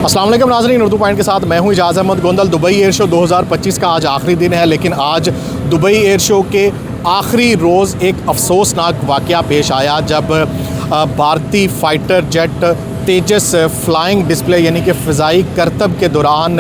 अस्सलाम वालेकुम नाज़रीन, उर्दू पॉइंट के साथ मैं हूं Ijaz Ahmed Gondal. Dubai air show 2025 का आज आखिरी दिन है, लेकिन आज दुबई एयर शो के आखिरी रोज़ एक अफसोसनाक वाक़या पेश आया जब भारतीय फ़ाइटर जेट तेजस फ़्लाइंग डिस्प्ले यानी कि फ़िज़ाई करतब के दौरान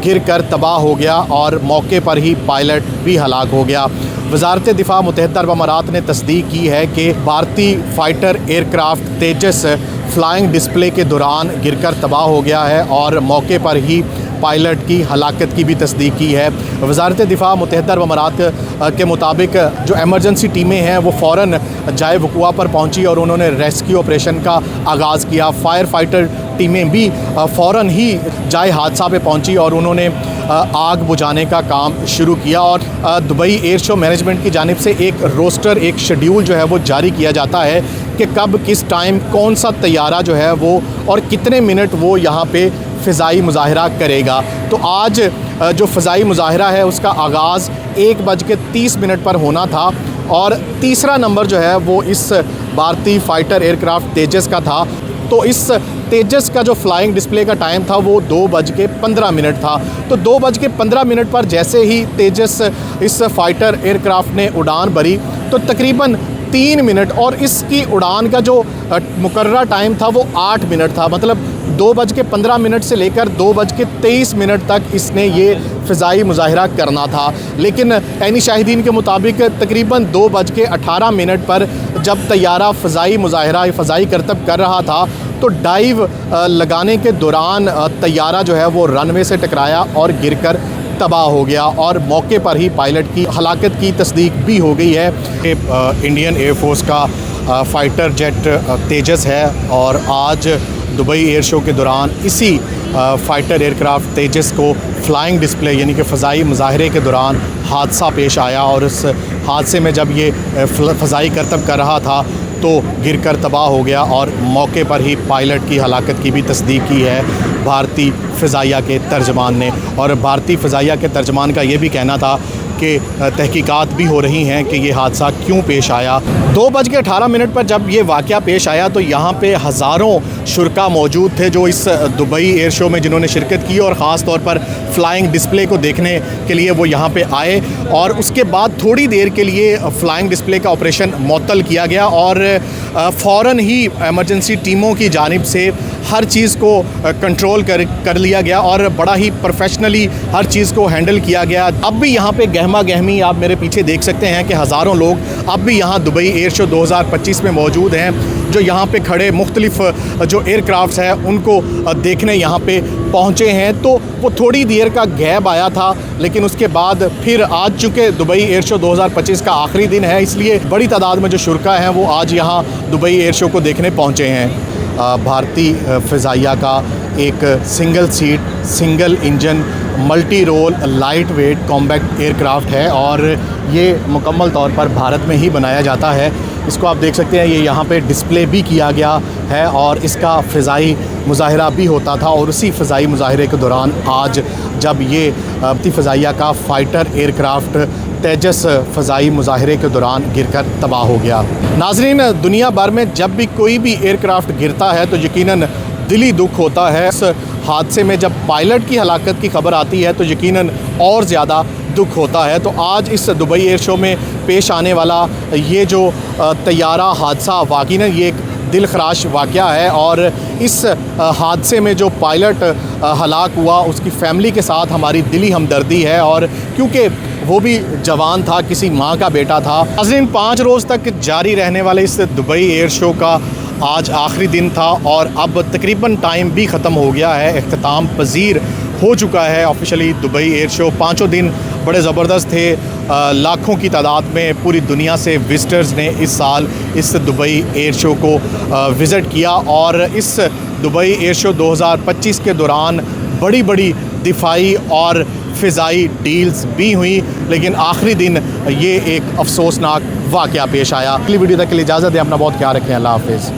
गिरकर तबाह हो गया और मौके पर ही पायलट भी हलाक हो गया। वज़ारत दिफ़ा मुत्तहिदा अरब अमारात ने तस्दीक की है कि भारतीय फ़ाइटर एयरक्राफ़्ट तेजस फ़्लाइंग डिस्प्ले के दौरान गिरकर तबाह हो गया है और मौके पर ही पायलट की हलाकत की भी तस्दीक की है। वज़ारत दिफ़ा मुत्तहिदा अरब अमारात के मुताबिक जो एमरजेंसी टीमें हैं वो फ़ौरन जाए वक़ुआ पर पहुंची और उन्होंने रेस्क्यू ऑपरेशन का आगाज़ किया। फ़ायर फाइटर टीमें भी फ़ौरन ही जाए हादसा पे पहुंची और उन्होंने आग बुझाने का काम शुरू किया। और दुबई एयर शो मैनेजमेंट की जानिब से एक रोस्टर, एक शेड्यूल जो है वो जारी किया जाता है कि कब किस टाइम कौन सा तैयारा जो है वो और कितने मिनट वो यहाँ पे फ़िज़ाई मुज़ाहरा करेगा। तो आज जो फ़िज़ाई मुज़ाहरा है उसका आगाज़ 1:30 पर होना था और तीसरा नंबर जो है वो इस भारतीय फ़ाइटर एयरक्राफ़्ट तेजस का था। तो इस तेजस का जो फ़्लाइंग डिस्प्ले का टाइम था वो 2:15 था। तो 2:15 पर जैसे ही तेजस इस फ़ाइटर एयरक्राफ़्ट ने उड़ान भरी तो तकरीबन 3 मिनट और इसकी उड़ान का जो मुकर्रर टाइम था वो 8 मिनट था। मतलब 2:15 से लेकर 2:23 तक इसने ये फ़िज़ाई मुज़ाहरा करना था। लेकिन ऐनी शाहिदीन के मुताबिक तकरीबन 2:18 पर जब तैयारा फ़िज़ाई मुज़ाहरा फ़िज़ाई करतब कर रहा था तो डाइव लगाने के दौरान तैयारा जो है वो रनवे से टकराया और गिरकर तबाह हो गया और मौके पर ही पायलट की हलाकत की तस्दीक भी हो गई है। इंडियन एयरफोर्स का फ़ाइटर जेट तेजस है और आज दुबई एयर शो के दौरान इसी फ़ाइटर एयरक्राफ़्ट तेजस को फ़्लाइंग डिस्प्ले यानी कि फ़िज़ाई मुज़ाहरे के दौरान हादसा पेश आया और उस हादसे में जब ये फ़िज़ाई करतब कर रहा था तो गिरकर तबाह हो गया और मौके पर ही पायलट की हलाकत की भी तस्दीक की है भारतीय फ़िज़ाइया के तर्जमान ने। और भारतीय फ़िज़ाइया के तर्जमान का ये भी कहना था कि तहकीकात भी हो रही हैं कि ये हादसा क्यों पेश आया। 2:18 पर जब ये वाक़या पेश आया तो यहाँ पे हज़ारों शुरका मौजूद थे जो इस दुबई एयर शो में जिन्होंने शिरकत की और ख़ास तौर पर फ़्लाइंग डिस्प्ले को देखने के लिए वो यहाँ पे आए। और उसके बाद थोड़ी देर के लिए फ़्लाइंग डिस्प्ले का ऑपरेशन मुअत्तल किया गया और फ़ौरन ही एमरजेंसी टीमों की जानिब से हर चीज़ को कंट्रोल कर लिया गया और बड़ा ही प्रोफेशनली हर चीज़ को हैंडल किया गया। अब भी यहाँ पे गहमा गहमी आप मेरे पीछे देख सकते हैं कि हज़ारों लोग अब भी यहाँ दुबई एयर शो 2025 में मौजूद हैं जो यहाँ पे खड़े मुख्तलिफ जो एयरक्राफ्ट्स हैं उनको देखने यहाँ पे पहुँचे हैं। तो वो थोड़ी देर का गैप आया था लेकिन उसके बाद फिर आज चूँकि दुबई एयर शो 2025 का आखिरी दिन है इसलिए बड़ी तादाद में जो शुरका हैं वो आज यहाँ दुबई एयर शो को देखने पहुँचे हैं। भारतीय फ़िज़ाइया का एक single seat single engine multi role light weight combat aircraft है और ये मुकम्मल तौर पर भारत में ही बनाया जाता है। इसको आप देख सकते हैं, ये यहाँ पे डिस्प्ले भी किया गया है और इसका फ़िज़ाई मुज़ाहरा भी होता था और उसी फ़िज़ाई मुज़ाहरे के दौरान आज जब ये भारतीय फ़िज़ाइया का फ़ाइटर एयरक्राफ़्ट तेजस फ़िज़ाई मुज़ाहरे के दौरान गिरकर तबाह हो गया। नाज़रीन, दुनिया भर में जब भी कोई भी एयरक्राफ़्ट गिरता है तो यकीनन दिली दुख होता है। इस हादसे में जब पायलट की हलाकत की खबर आती है तो यकीनन और ज़्यादा दुख होता है। तो आज इस दुबई एयर शो में पेश आने वाला ये जो तैयारा हादसा वाकई ये एक दिल खराश वाक़या है और इस हादसे में जो पायलट हलाक हुआ उसकी फ़ैमिली के साथ हमारी दिली हमदर्दी है और क्योंकि वो भी जवान था, किसी माँ का बेटा था। नाज़रीन, 5 रोज़ तक जारी रहने वाले इस दुबई एयर शो का आज आखिरी दिन था और अब तकरीबन टाइम भी ख़त्म हो गया है, इख्तिताम पज़ीर हो चुका है ऑफिशियली दुबई एयर शो। 5 दिन बड़े ज़बरदस्त थे। लाखों की तादाद में पूरी दुनिया से विज़िटर्स ने इस साल इस दुबई एयर शो को विज़िट किया और इस दुबई एयर शो 2025 के दौरान बड़ी बड़ी दिफाई और फ़िज़ाई डील्स भी हुई लेकिन आखिरी दिन ये एक अफसोसनाक वाक़या पेश आया। अगली वीडियो तक के लिए इजाज़त दें, अपना बहुत ख्याल रखें। अल्लाह हाफ़िज़।